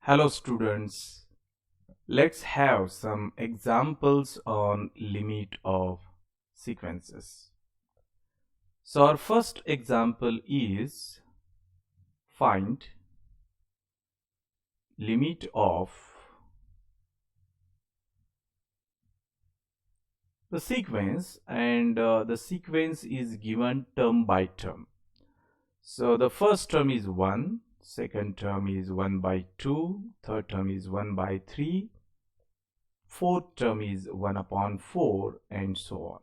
Hello students, let's have some examples on limit of sequences. So our first example is find limit of the sequence, and the sequence is given term by term. So the first term is 1, second term is 1 by 2, third term is 1 by 3, fourth term is 1 upon 4, and so on.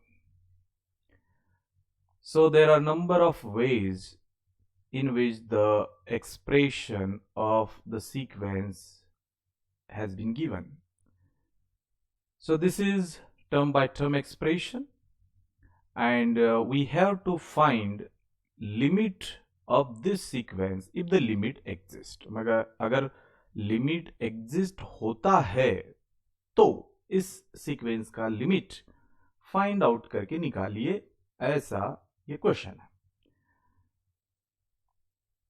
So there are number of ways in which the expression of the sequence has been given. So this is term by term expression, and we have to find limit of this sequence if the limit exists. मगर अगर limit exist होता है तो इस sequence का limit find out करके निकालिए, ऐसा ये क्वेश्चन है.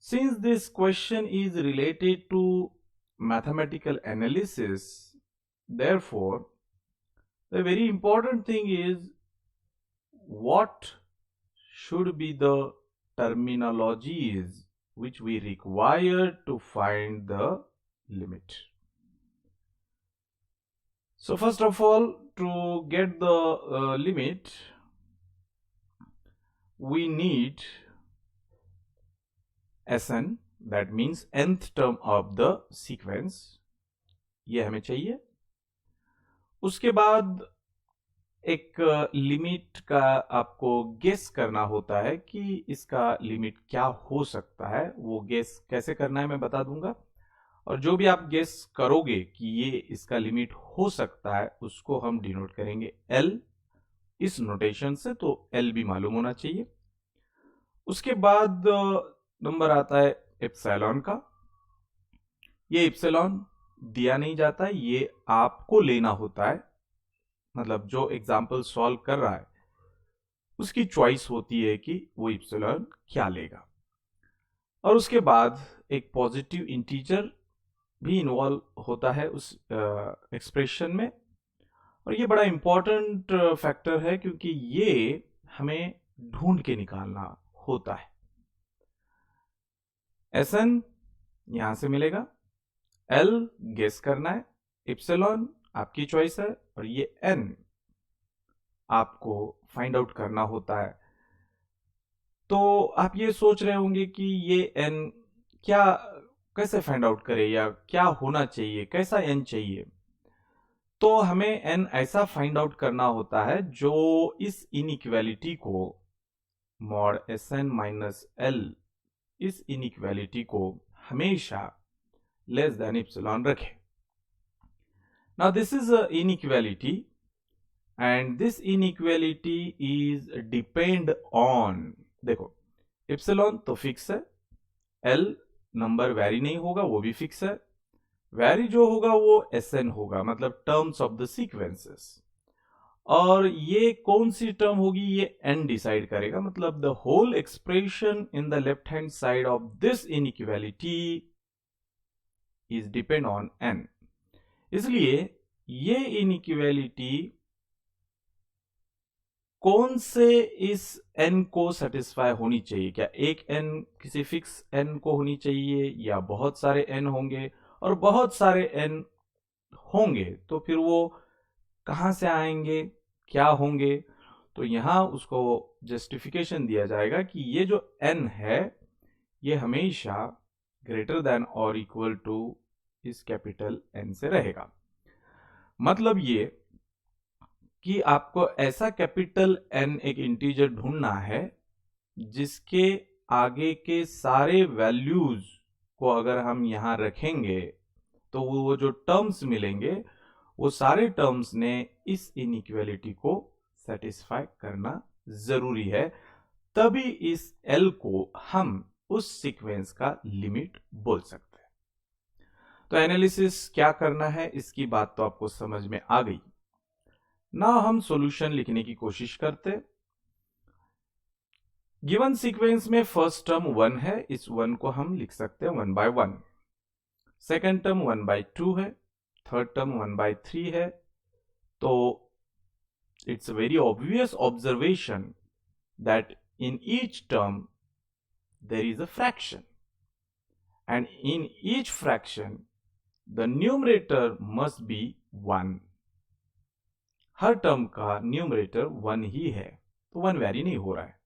Since this question is related to mathematical analysis, therefore the very important thing is what should be the terminologies which we require to find the limit. So first of all, to get the limit, we need Sn, that means nth term of the sequence, ये हमें चाहिए. उसके बाद एक limit का आपको guess करना होता है कि इसका लिमिट क्या हो सकता है. वो गेस कैसे करना है मैं बता दूंगा, और जो भी आप गेस करोगे कि ये इसका लिमिट हो सकता है उसको हम डिनोट करेंगे L इस नोटेशन से. तो L भी मालूम होना चाहिए. उसके बाद नंबर आता है एप्सिलॉन का. ये एप्सिलॉन दिया नहीं जाता है, ये आपको लेना होता है. मतलब जो एग्जाम्पल सॉल्व कर रहा है उसकी चॉइस होती है कि वो एप्सिलॉन क्या लेगा. और उसके बाद एक पॉजिटिव इंटीजर भी इन्वॉल्व होता है उस एक्सप्रेशन में, और ये बड़ा इंपॉर्टेंट फैक्टर है क्योंकि ये हमें ढूंढ के निकालना होता है. Sn यहां से मिलेगा, L गेस करना है, एप्सिलॉन आपकी चॉइस है, और ये N आपको फाइंड आउट करना होता है. तो आप ये सोच रहे होंगे कि ये N क्या कैसे फाइंड आउट करे, या क्या होना चाहिए, कैसा N चाहिए. तो हमें N ऐसा फाइंड आउट करना होता है जो इस इनइक्वालिटी को मॉड Sn माइनस L, इस इनइक्वालिटी को हमेशा लेस देन एप्सिलॉन रखे. Now this is a inequality, and this inequality is depend on, देखो एप्सिलॉन तो फिक्स है, L नंबर वैरी नहीं होगा, वो भी फिक्स है. वैरी जो होगा वो Sn होगा, मतलब टर्म्स ऑफ द सीक्वेंसेस. और ये कौन सी टर्म होगी ये N डिसाइड करेगा. मतलब the whole expression in the left hand side of this inequality is depend on N. इसलिए ये इनइक्वालिटी कौन से इस N को सेटिस्फाई होनी चाहिए. क्या एक N किसी फिक्स N को होनी चाहिए, या बहुत सारे N होंगे, और बहुत सारे N होंगे तो फिर वो कहां से आएंगे, क्या होंगे. तो यहां उसको जस्टिफिकेशन दिया जाएगा कि ये जो N है ये हमेशा ग्रेटर देन और इक्वल टू इस कैपिटल N से रहेगा. मतलब ये कि आपको ऐसा कैपिटल N एक इंटीजर ढूंढना है जिसके आगे के सारे वैल्यूज को अगर हम यहां रखेंगे तो वो जो टर्म्स मिलेंगे वो सारे टर्म्स ने इस इनइक्वालिटी को सेटिस्फाई करना जरूरी है. तभी इस L को हम उस सीक्वेंस का लिमिट बोल सकते हैं. तो एनालिसिस क्या करना है इसकी बात तो आपको समझ में आ गई. ना हम सॉल्यूशन लिखने की कोशिश करते. गिवन सीक्वेंस में फर्स्ट टर्म 1 है, इस 1 को हम लिख सकते हैं 1 by 1. सेकेंड टर्म 1/2 है, थर्ड टर्म 1/3 है। तो it's a very obvious observation that in each term there is a fraction, and in each fraction the numerator must be 1. Her term का न्यूमरेटर 1 ही है, तो 1 वेरी नहीं हो रहा है,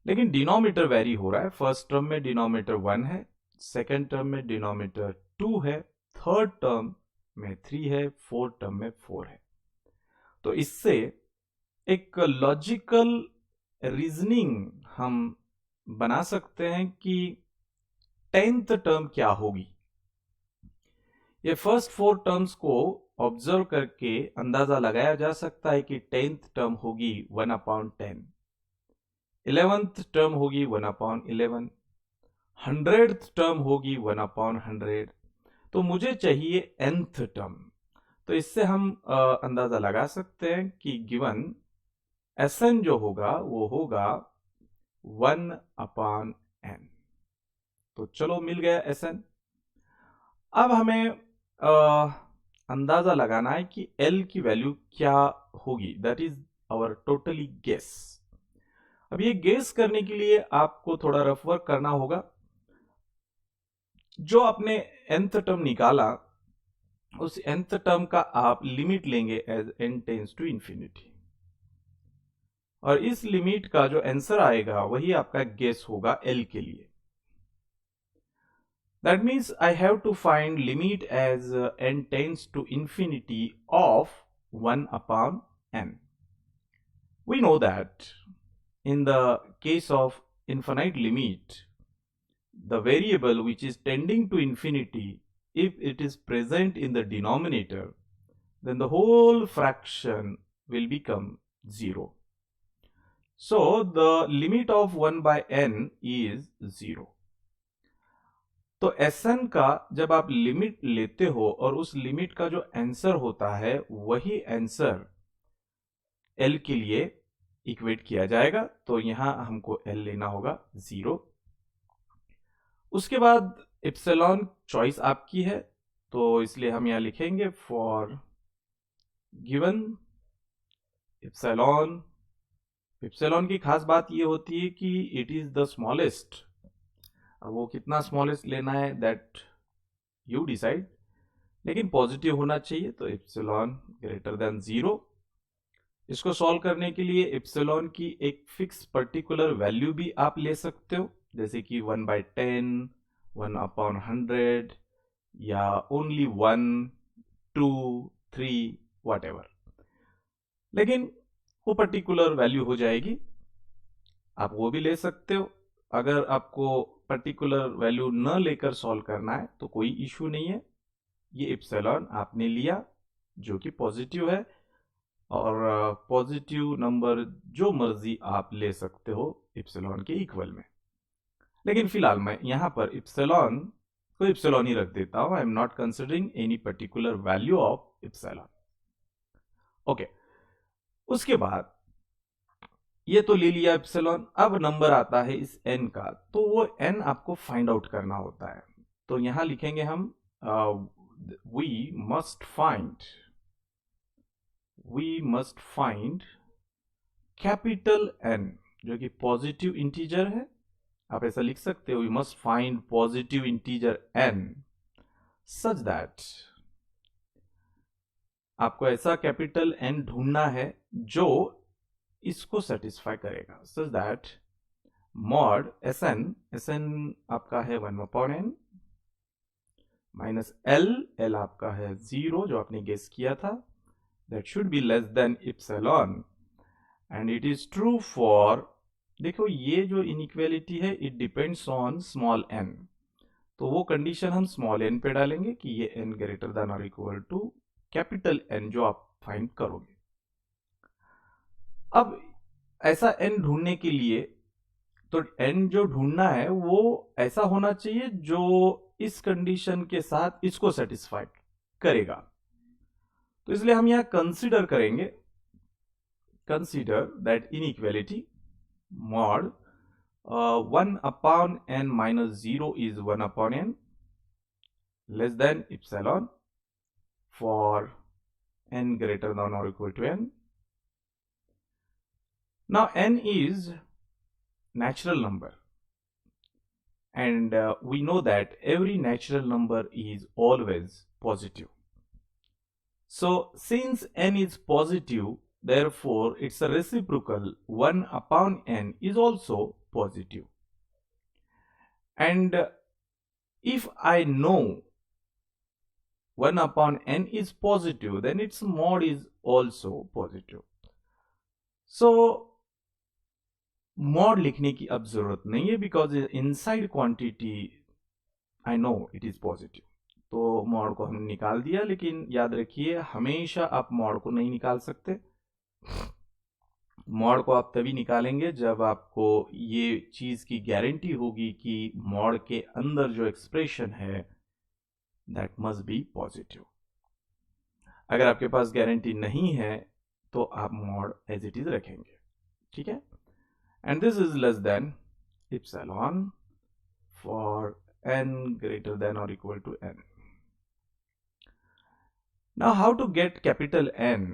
लेकिन डिनोमिनेटर वेरी हो रहा है। फर्स्ट टर्म में डिनोमिनेटर 1 है, सेकेंड टर्म में डिनोमिनेटर 2 है, थर्ड टर्म में 3 है, फोर्थ टर्म में 4 है। तो इससे एक लॉजिकल रीजनिंग हम बना सकते हैं कि 10th टर्म क्या होगी। ये फर्स्ट 4 टर्म्स को ऑब्जर्व करके अंदाजा लगाया जा सकता है कि 10th टर्म होगी 1/10, 11th टर्म होगी 1/11, 100th टर्म होगी 1/100। तो मुझे चाहिए nth टर्म। तो इससे हम अंदाजा लगा सकते हैं कि गिवन Sn जो होगा वो होगा 1/n। तो चलो मिल गया Sn। अब हमें अंदाजा लगाना है कि L की वैल्यू क्या होगी, that is our totally guess. अब ये गेस करने के लिए आपको थोड़ा रफ वर्क करना होगा। जो आपने nth टर्म निकाला उस nth टर्म का आप लिमिट लेंगे as n tends to infinity, और इस लिमिट का जो आंसर आएगा वही आपका गेस होगा L के लिए। That means I have to find limit as n tends to infinity of 1/n. We know that in the case of infinite limit, the variable which is tending to infinity, if it is present in the denominator, then the whole fraction will become 0. So the limit of 1/n is 0. तो Sn का जब आप limit लेते हो और उस limit का जो आंसर होता है वही आंसर L के लिए इक्वेट किया जाएगा। तो यहां हमको L लेना होगा 0। उसके बाद एप्सिलॉन चॉइस आपकी है, तो इसलिए हम यहां लिखेंगे फॉर गिवन एप्सिलॉन। एप्सिलॉन की खास बात ये होती है कि इट इज द स्मॉलेस्ट। अब वो कितना स्मॉलेस्ट लेना है दैट यू डिसाइड, लेकिन पॉजिटिव होना चाहिए। तो एप्सिलॉन ग्रेटर देन 0। इसको सॉल्व करने के लिए एप्सिलॉन की एक फिक्स पर्टिकुलर वैल्यू भी आप ले सकते हो, जैसे कि 1/10, 1/100 या ओनली 1, 2, 3 व्हाटएवर, लेकिन वो पर्टिकुलर वैल्यू हो जाएगी। आप वो भी ले सकते हो। अगर आपको पर्टिकुलर वैल्यू न लेकर सॉल्व करना है तो कोई इश्यू नहीं है। ये एप्सिलॉन आपने लिया जो कि पॉजिटिव है, और पॉजिटिव नंबर जो मर्जी आप ले सकते हो एप्सिलॉन के इक्वल में। लेकिन फिलहाल मैं यहां पर एप्सिलॉन को एप्सिलॉन ही रख देता हूं। I am not considering any particular value of epsilon. Okay, उसके बाद ये तो ले लिया एप्सिलॉन। अब नंबर आता है इस n का, तो वो n आपको फाइंड आउट करना होता है। तो यहां लिखेंगे हम we must find capital N, जो कि पॉजिटिव इंटीजर है। आप ऐसा लिख सकते हो, we must find positive integer n such that, आपको ऐसा कैपिटल N ढूंढना है जो इसको सेटिस्फाई करेगा, सच दैट मॉड Sn आपका है 1/n माइनस L आपका है 0 जो आपने गेस किया था, that should be less than epsilon, and it is true for, देखो ये जो इनइक्वालिटी है it depends on small n, तो वो कंडीशन हम स्मॉल n पे डालेंगे कि ये n ग्रेटर देन और इक्वल टू कैपिटल N जो आप फाइंड करोगे। अब ऐसा n ढूंढने के लिए तो n जो ढूंढना है वो ऐसा होना चाहिए जो इस कंडीशन के साथ इसको सेटिस्फाई करेगा। तो इसलिए हम यहां कंसीडर करेंगे, consider that inequality mod 1/n - 0 is 1/n less than epsilon for n greater than or equal to n. Now n is natural number, and we know that every natural number is always positive. So since n is positive, therefore its reciprocal 1 upon n is also positive. And if I know 1 upon n is positive, then its mod is also positive. So mod लिखने की अब जरूरत नहीं है, because inside quantity I know it is positive, तो mod को हमने निकाल दिया। लेकिन याद रखिए, हमेशा आप मॉड को नहीं निकाल सकते। मॉड को आप तभी निकालेंगे जब आपको ये चीज की गारंटी होगी कि मॉड के अंदर जो एक्सप्रेशन है दैट मस्ट बी पॉजिटिव। अगर आपके पास गारंटी नहीं है तो आप मॉड एज इट इज रखेंगे, ठीक है। And this is less than epsilon for n greater than or equal to n. Now how to get capital N?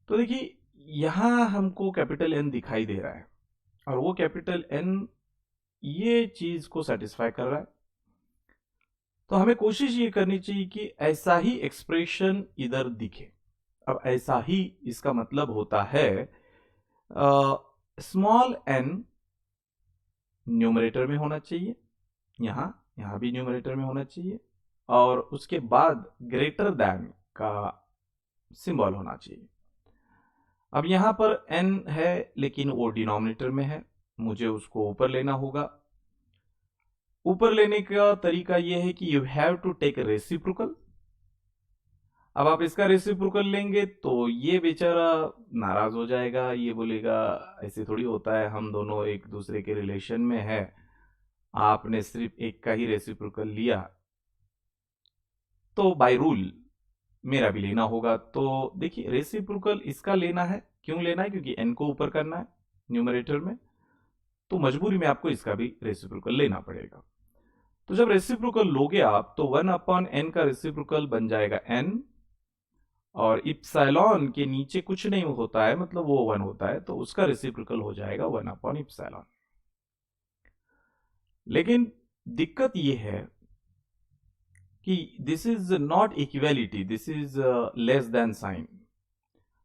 तो देखिए, यहां हमको कैपिटल N दिखाई दे रहा है और वो कैपिटल N ये चीज को सेटिस्फाई कर रहा है। तो हमें कोशिश ये करनी चाहिए कि ऐसा ही एक्सप्रेशन इधर दिखे। अब ऐसा ही इसका मतलब होता है स्मॉल n न्यूमरेटर में होना चाहिए, यहां भी न्यूमरेटर में होना चाहिए, और उसके बाद ग्रेटर दैन का सिंबल होना चाहिए। अब यहां पर n है लेकिन वो डिनोमिनेटर में है, मुझे उसको ऊपर लेना होगा। ऊपर लेने का तरीका यह है कि you have to take reciprocal. अब आप इसका रेसिप्रोकल लेंगे तो ये बेचारा नाराज हो जाएगा, ये बोलेगा ऐसे थोड़ी होता है, हम दोनों एक दूसरे के रिलेशन में है, आपने सिर्फ एक का ही रेसिप्रोकल लिया, तो बाय रूल मेरा भी लेना होगा। तो देखिए, रेसिप्रोकल इसका लेना है। क्यों लेना है? क्योंकि n को ऊपर करना है न्यूमरेटर में, तो मजबूरी में आपको इसका भी रेसिप्रोकल लेना पड़ेगा। तो जब रेसिप्रोकल लोगे आप, तो 1 अपॉन n का रेसिप्रोकल बन जाएगा n, और इप्सिलॉन के नीचे कुछ नहीं होता है, मतलब वो 1 होता है, तो उसका रेसिप्रोकल हो जाएगा 1 अपॉन इप्सिलॉन। लेकिन दिक्कत ये है कि this is not equality, this is less than sign.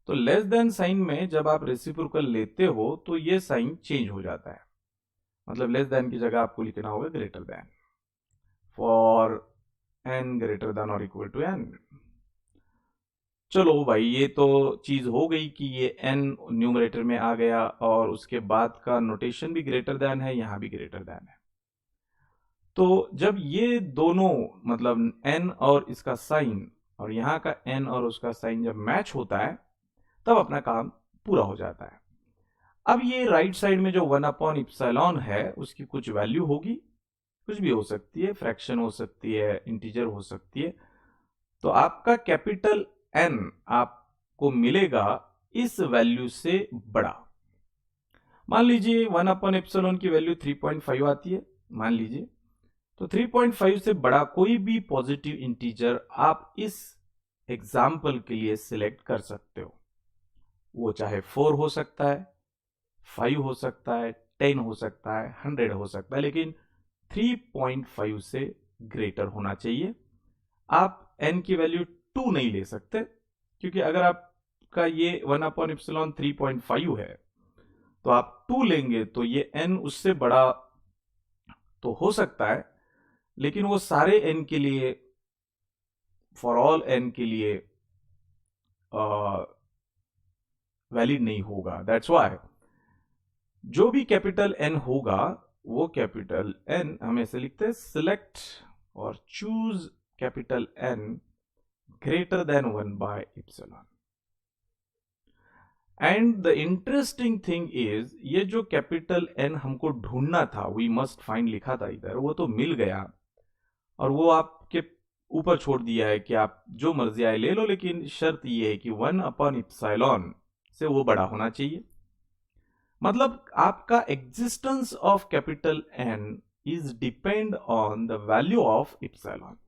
तो लेस देन साइन में जब आप रेसिप्रोकल लेते हो तो ये साइन चेंज हो जाता है, मतलब लेस देन की जगह आपको लिखना होगा greater than for n greater than और इक्वल टू n। चलो भाई, ये तो चीज हो गई कि ये n न्यूमरेटर में आ गया और उसके बाद का नोटेशन भी ग्रेटर देन है, यहां भी ग्रेटर देन है। तो जब ये दोनों, मतलब n और इसका साइन और यहां का n और उसका साइन जब मैच होता है, तब अपना काम पूरा हो जाता है। अब ये राइट साइड में जो 1 अपॉन इप्सिलॉन है, उसकी कुछ वैल्यू होगी, कुछ भी हो सकती है, फ्रैक्शन हो सकती है, इंटीजर हो सकती है। तो आपका कैपिटल n आपको मिलेगा इस वैल्यू से बड़ा। मान लीजिए 1 अपॉन एप्सिलॉन की वैल्यू 3.5 आती है, मान लीजिए, तो 3.5 से बड़ा कोई भी पॉजिटिव इंटीजर आप इस एग्जाम्पल के लिए सिलेक्ट कर सकते हो। वो चाहे 4 हो सकता है, 5 हो सकता है, 10 हो सकता है, 100 हो सकता है, लेकिन 3.5 से ग्रेटर होना चाहिए। आप n की वैल्यू 2 नहीं ले सकते, क्योंकि अगर आपका ये 1 अपॉन इप्सिलॉन 3.5 है तो आप 2 लेंगे तो ये n उससे बड़ा तो हो सकता है, लेकिन वो सारे n के लिए, फॉर ऑल n के लिए वैलिड नहीं होगा। दैट्स व्हाई जो भी कैपिटल n होगा, वो कैपिटल n हम ऐसे लिखते हैं, सिलेक्ट और choose capital N greater than 1 by epsilon. And the interesting thing is, ये जो कैपिटल N हमको ढूंढना था, we must find लिखा था इधर, वो तो मिल गया और वो आपके ऊपर छोड़ दिया है कि आप जो मर्जी आए ले लो, लेकिन शर्त ये है कि 1 अपॉन इप्सिलॉन से वो बड़ा होना चाहिए। मतलब आपका existence of capital N is depend on the value of epsilon.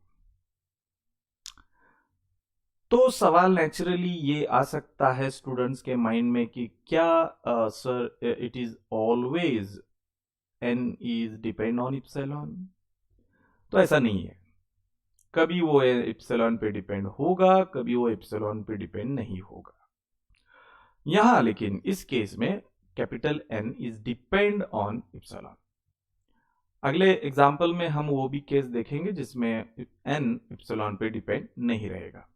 तो सवाल नेचुरली ये आ सकता है स्टूडेंट्स के माइंड में कि क्या sir it is always n is depend on epsilon? तो ऐसा नहीं है, कभी वो इप्सिलॉन पे डिपेंड होगा, कभी वो इप्सिलॉन पे डिपेंड नहीं होगा। यहां लेकिन इस केस में capital N is depend on epsilon. अगले एग्जाम्पल में हम वो भी केस देखेंगे जिसमें n इप्सिलॉन पे डिपेंड नहीं रहेगा,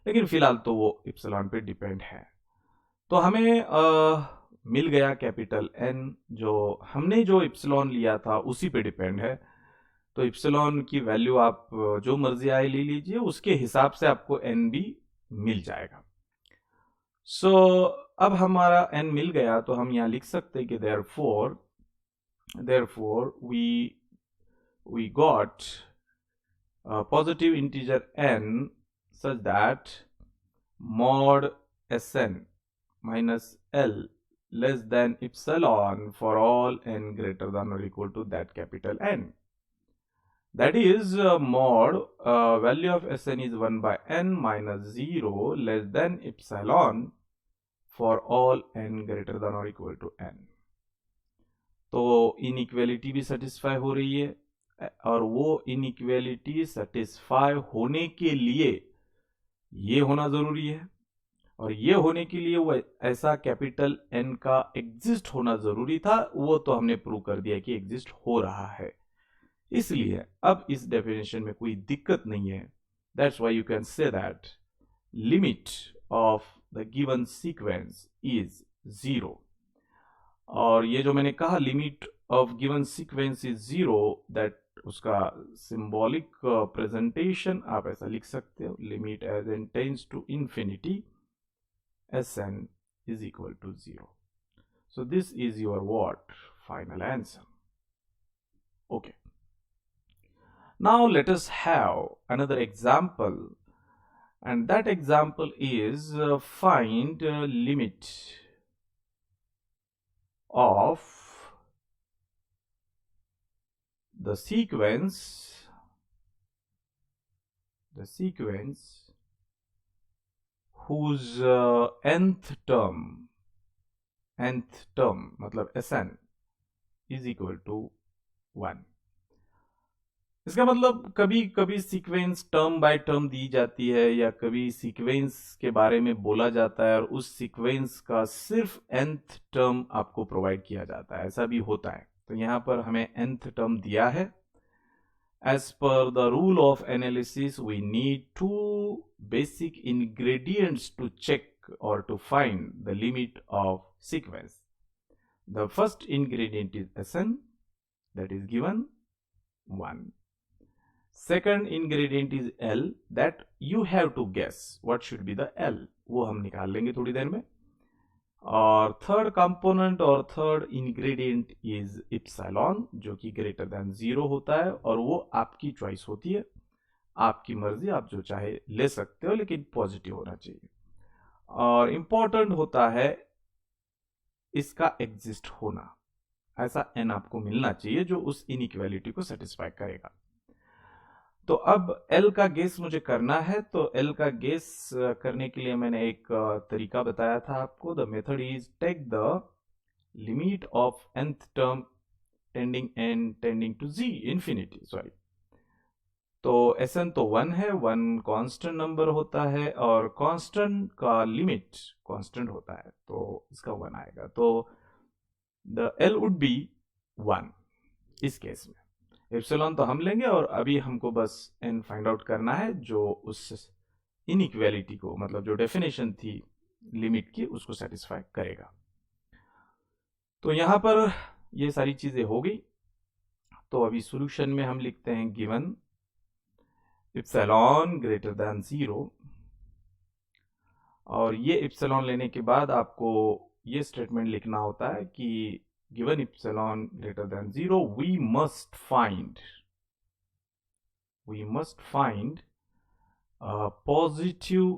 लेकिन फिलहाल तो वो इप्सिलॉन पे डिपेंड है। तो हमें मिल गया कैपिटल N, जो हमने जो इप्सिलॉन लिया था उसी पे डिपेंड है। तो इप्सिलॉन की वैल्यू आप जो मर्जी आए ले लीजिए, उसके हिसाब से आपको n भी मिल जाएगा। सो अब हमारा n मिल गया, तो हम यहां लिख सकते हैं कि therefore we got a positive integer n such that mod Sn minus L less than epsilon for all n greater than or equal to that capital N. That is mod value of Sn is 1 by n minus 0 less than epsilon for all n greater than or equal to n. तो inequality भी satisfy हो रही है, और वो inequality satisfy होने के लिए ये होना जरूरी है, और ये होने के लिए वो ऐसा कैपिटल N का एग्जिस्ट होना जरूरी था। वो तो हमने प्रूव कर दिया कि एग्जिस्ट हो रहा है, इसलिए अब इस डेफिनेशन में कोई दिक्कत नहीं है। That's why you can say that limit of the given sequence is 0। और ये जो मैंने कहा limit of given sequence is 0, that उसका सिंबॉलिक प्रेजेंटेशन आप ऐसा लिख सकते हो, limit as N tends to infinity Sn is equal to 0. So this is your what? Final answer. Okay. Now let us have another example, and that example is find limit of the sequence whose nth term मतलब Sn is equal to 1। इसका मतलब कभी कभी sequence term by term दी जाती है, या कभी sequence के बारे में बोला जाता है और उस सीक्वेंस का सिर्फ nth टर्म आपको प्रोवाइड किया जाता है, ऐसा भी होता है। तो यहां पर हमें nth टर्म दिया है। As per the rule of analysis, we need two basic ingredients to check or to find the limit of sequence. The first ingredient is Sn, that is given 1. Second ingredient is L, that you have to guess what should be the L, वो हम निकाल लेंगे थोड़ी देर में। और third component और third ingredient is epsilon, जो कि ग्रेटर देन 0 होता है, और वो आपकी चॉइस होती है, आपकी मर्जी, आप जो चाहे ले सकते हो, लेकिन पॉजिटिव होना चाहिए। और इंपॉर्टेंट होता है इसका एग्जिस्ट होना, ऐसा n आपको मिलना चाहिए जो उस इनइक्वालिटी को सेटिस्फाई करेगा। तो अब L का गेस मुझे करना है, तो L का गेस करने के लिए मैंने एक तरीका बताया था आपको। The method is take the limit of nth term tending n tending to z infinity, sorry. तो Sn तो 1 है, 1 कांस्टेंट नंबर होता है, और कांस्टेंट का लिमिट कांस्टेंट होता है, तो इसका 1 आएगा। तो द L वुड बी 1 इस केस में। एप्सिलॉन तो हम लेंगे, और अभी हमको बस n फाइंड आउट करना है जो उस इनइक्वालिटी को, मतलब जो डेफिनेशन थी लिमिट की, उसको सेटिस्फाई करेगा। तो यहां पर ये सारी चीजें हो गई। तो अभी सॉल्यूशन में हम लिखते हैं गिवन इप्सिलॉन ग्रेटर देन 0, और ये इप्सिलॉन लेने के बाद आपको ये स्टेटमेंट लिखना होता है कि given epsilon greater than 0, we must find a positive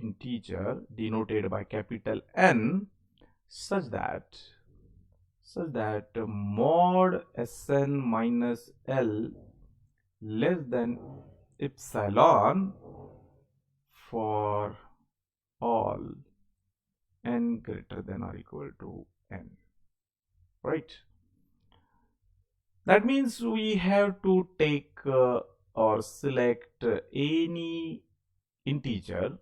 integer denoted by capital N such that mod Sn minus L less than epsilon for all n greater than or equal to n, right? That means we have to take or select any integer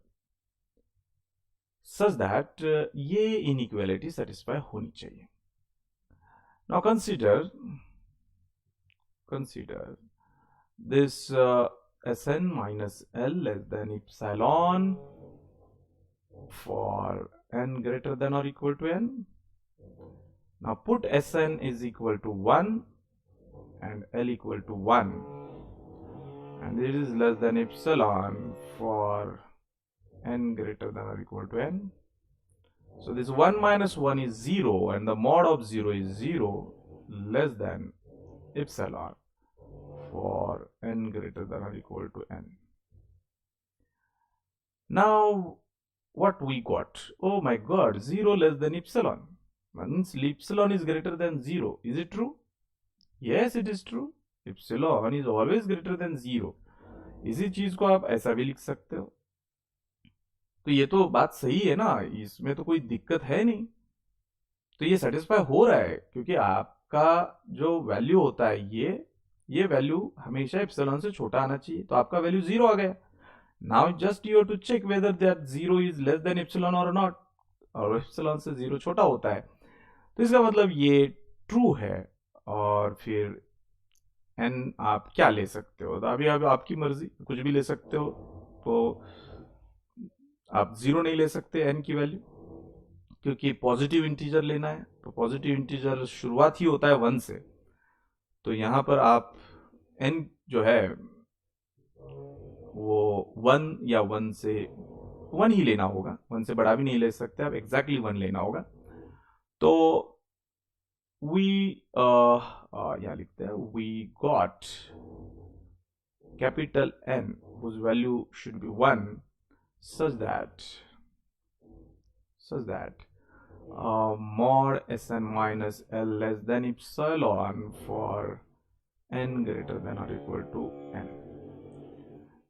such that ये inequality satisfy होनी चाहिए. Now consider this Sn minus L less than epsilon for n greater than or equal to n. Now put Sn is equal to 1 and L equal to 1, and this is less than epsilon for n greater than or equal to n. So this 1 minus 1 is 0, and the mod of 0 is 0, less than epsilon for n greater than or equal to n. Now what we got? Oh my god, 0 less than epsilon means epsilon is greater than 0. Is it true? Yes, it is true. Epsilon is always greater than 0. इसी चीज को आप ऐसा भी लिख सकते हो. तो ये तो बात सही है ना, इसमें तो कोई दिक्कत है नहीं. तो ये सेटिस्फाई हो रहा है क्योंकि आपका जो वैल्यू होता है ये वैल्यू हमेशा एप्सिलॉन से छोटा आना चाहिए. तो आपका वैल्यू 0 आ गया. Now just you have to check whether that 0 is less than epsilon और नॉट, और एप्सिलॉन से 0 छोटा होता है. तो इसका मतलब ये ट्रू है. और फिर n आप क्या ले सकते हो? तो अभी आपकी मर्जी, कुछ भी ले सकते हो. तो आप 0 नहीं ले सकते n की वैल्यू, क्योंकि पॉजिटिव इंटीजर लेना है. तो पॉजिटिव इंटीजर शुरुआत ही होता है 1 से. तो यहां पर आप n जो है वो 1 या 1 से 1 ही लेना होगा. 1 से बड़ा भी नहीं ले सकते आप, एग्जैक्टली 1 लेना होगा. तो यहाँ लिखते हैं we got capital N whose value should be 1 such that mod Sn minus L less than epsilon for n greater than or equal to n,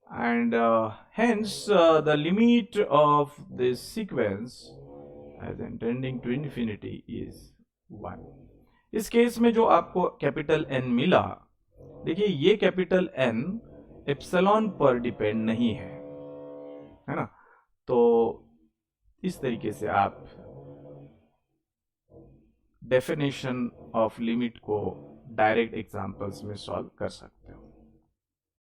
and hence the limit of this sequence as tending to infinity is 1. इस case में जो आपको capital N मिला, देखिए ये capital N epsilon पर depend नहीं है ना. तो इस तरीके से आप डेफिनेशन ऑफ लिमिट को डायरेक्ट एग्जांपल्स में सॉल्व कर सकते हो.